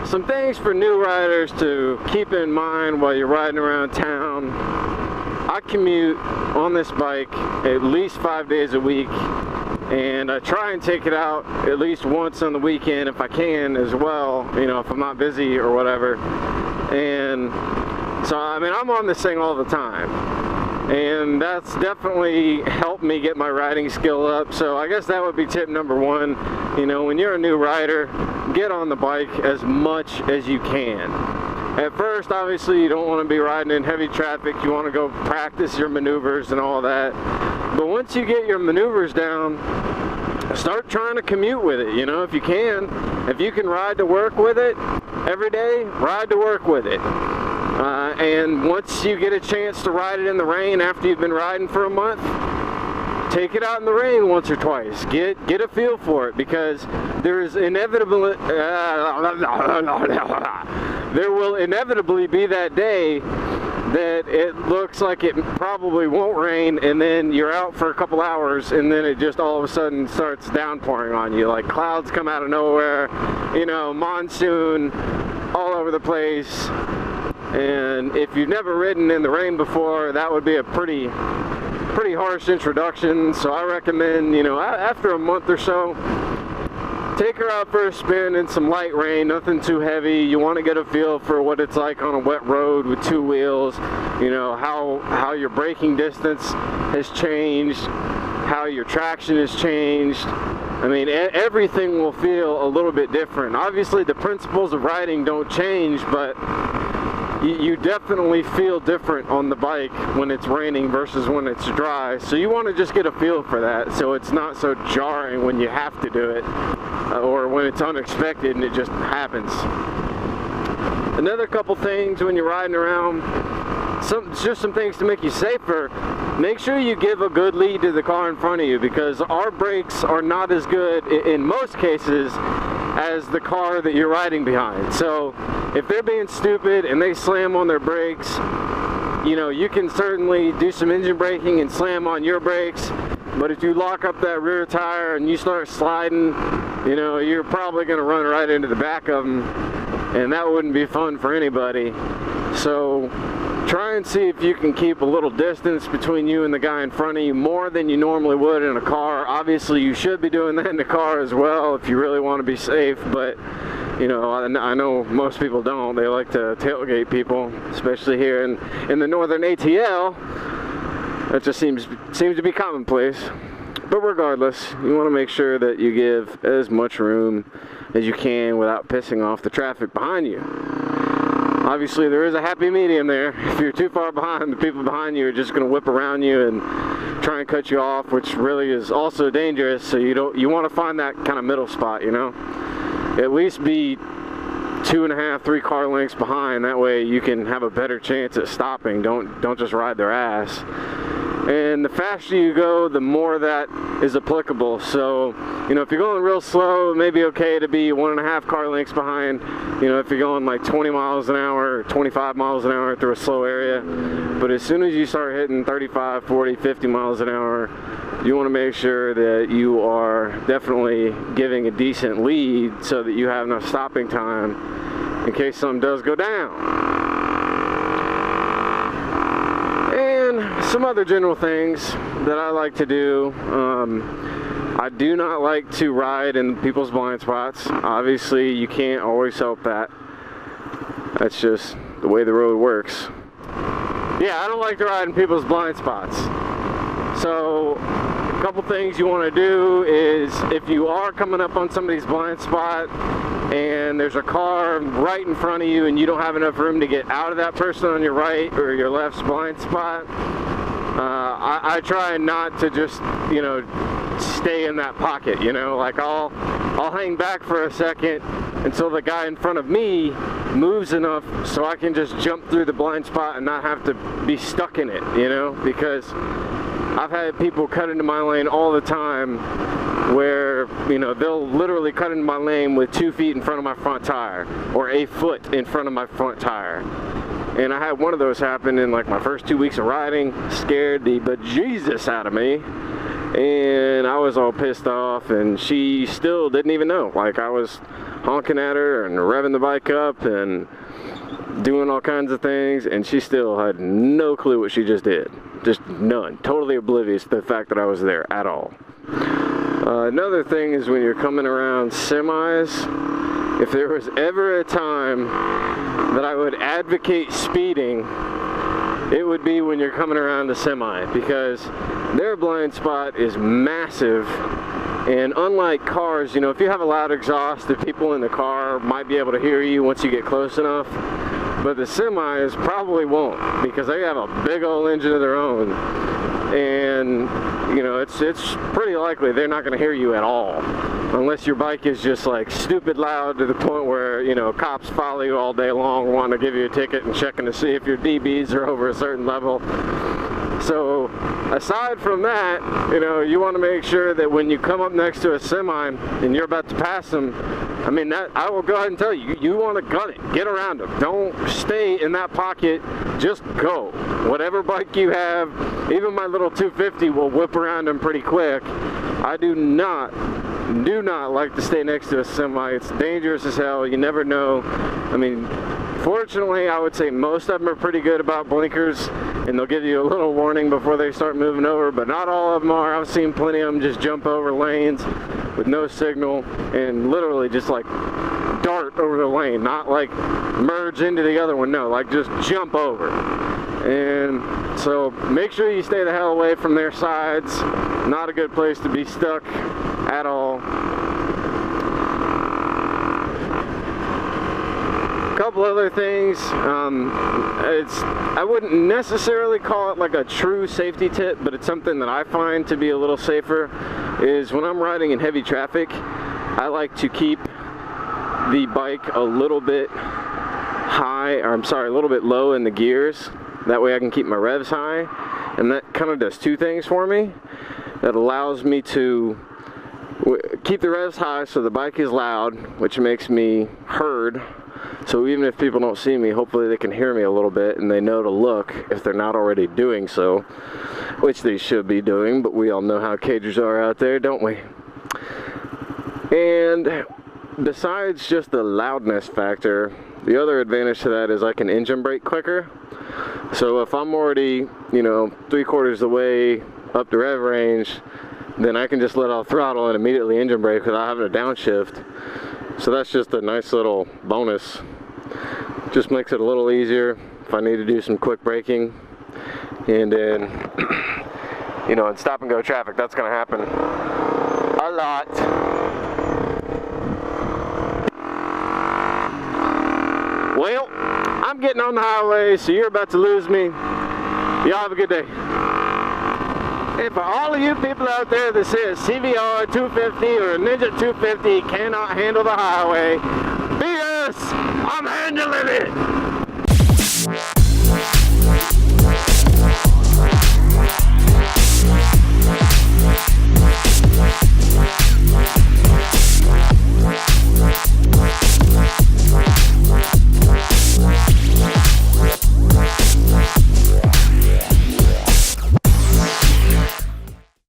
Some things for new riders to keep in mind while you're riding around town. I commute on this bike at least 5 days a week, and I try and take it out at least once on the weekend if I can as well, you know, if I'm not busy or whatever. And so, I mean, I'm on this thing all the time, and that's definitely helped me get my riding skill up. So I guess that would be tip number one. You know, when you're a new rider, get on the bike as much as you can. At first, obviously, you don't want to be riding in heavy traffic. You want to go practice your maneuvers and all that. But once you get your maneuvers down, start trying to commute with it, you know, if you can. If you can ride to work with it every day, ride to work with it. And once you get a chance to ride it in the rain after you've been riding for a month, take it out in the rain once or twice. Get a feel for it, because there is inevitably there will inevitably be that day that it looks like it probably won't rain, and then you're out for a couple hours, and then it just all of a sudden starts downpouring on you. Like clouds come out of nowhere, you know, monsoon all over the place. And if you've never ridden in the rain before, that would be a pretty harsh introduction. So I recommend, you know, after a month or so, take her out for a spin in some light rain, nothing too heavy. You want to get a feel for what it's like on a wet road with two wheels, you know, how your braking distance has changed, how your traction has changed. I mean, everything will feel a little bit different. Obviously, the principles of riding don't change, but you definitely feel different on the bike when it's raining versus when it's dry. So you want to just get a feel for that, so it's not so jarring when you have to do it, or when it's unexpected and it just happens. Another couple things when you're riding around, just some things to make you safer. Make sure you give a good lead to the car in front of you, because our brakes are not as good in most cases as the car that you're riding behind. So if they're being stupid and they slam on their brakes, you know, you can certainly do some engine braking and slam on your brakes, but if you lock up that rear tire and you start sliding, you know, you're probably going to run right into the back of them, and that wouldn't be fun for anybody. So try and see if you can keep a little distance between you and the guy in front of you, more than you normally would in a car. Obviously, you should be doing that in the car as well if you really want to be safe, but you know, I know most people don't. They like to tailgate people, especially here in the northern ATL. That just seems to be commonplace. But regardless, you want to make sure that you give as much room as you can without pissing off the traffic behind you. Obviously, there is a happy medium there. If you're too far behind, the people behind you are just going to whip around you and try and cut you off, which really is also dangerous. So you want to find that kind of middle spot, you know. At least be 2.5, 3 car lengths behind. That way you can have a better chance at stopping. Don't just ride their ass. And the faster you go, the more that is applicable. So, you know, if you're going real slow, it may be okay to be 1.5 car lengths behind. You know, if you're going like 20 miles an hour or 25 miles an hour through a slow area. But as soon as you start hitting 35, 40, 50 miles an hour, you want to make sure that you are definitely giving a decent lead so that you have enough stopping time in case something does go down. And some other general things that I like to do. I do not like to ride in people's blind spots. Obviously, you can't always help that. That's just the way the road works. Yeah, I don't like to ride in people's blind spots. So, a couple things you want to do is, if you are coming up on somebody's blind spot and there's a car right in front of you and you don't have enough room to get out of that person on your right or your left's blind spot, I try not to just, you know, stay in that pocket, you know, like I'll hang back for a second until the guy in front of me moves enough so I can just jump through the blind spot and not have to be stuck in it, you know, because I've had people cut into my lane all the time where, you know, they'll literally cut into my lane with 2 feet in front of my front tire or a foot in front of my front tire. And I had one of those happen in like my first 2 weeks of riding. Scared the bejesus out of me, and I was all pissed off, and she still didn't even know. Like I was honking at her and revving the bike up and doing all kinds of things, and she still had no clue what she just did. Just none. Totally oblivious to the fact that I was there at all. Another thing is when you're coming around semis, if there was ever a time that I would advocate speeding, it would be when you're coming around a semi, because their blind spot is massive. And unlike cars, you know, if you have a loud exhaust, the people in the car might be able to hear you once you get close enough. But the semis probably won't, because they have a big old engine of their own. And, you know, it's pretty likely they're not going to hear you at all. Unless your bike is just like stupid loud to the point where, you know, cops follow you all day long wanting to give you a ticket and checking to see if your DBs are over a certain level. So aside from that, you know, you want to make sure that when you come up next to a semi and you're about to pass them, I mean, that I will go ahead and tell you, you want to gun it. Get around them. Don't stay in that pocket. Just go. Whatever bike you have, even my little 250 will whip around them pretty quick. I do not like to stay next to a semi. It's dangerous as hell. You never know. I mean, fortunately, I would say most of them are pretty good about blinkers, and they'll give you a little warning before they start moving over, but not all of them are. I've seen plenty of them just jump over lanes with no signal and literally just like dart over the lane, not like merge into the other one, no, like just jump over. And so make sure you stay the hell away from their sides. Not a good place to be stuck at all. Couple other things, I wouldn't necessarily call it like a true safety tip, but it's something that I find to be a little safer, is when I'm riding in heavy traffic, I like to keep the bike a little bit high, or I'm sorry, a little bit low in the gears. That way I can keep my revs high, and that kind of does two things for me. That allows me to keep the revs high so the bike is loud, which makes me heard. So even if people don't see me, hopefully they can hear me a little bit and they know to look if they're not already doing so, which they should be doing, but we all know how cagers are out there, don't we? And besides just the loudness factor, the other advantage to that is I can engine brake quicker. So if I'm already, you know, 3/4 of the way up the rev range, then I can just let off throttle and immediately engine brake without having to downshift. So that's just a nice little bonus. Just makes it a little easier if I need to do some quick braking. And then, you know, in stop and go traffic, that's gonna happen a lot. Well, I'm getting on the highway, so you're about to lose me. Y'all have a good day. And for all of you people out there that says CVR 250 or Ninja 250 cannot handle the highway, BS! I'm handling it!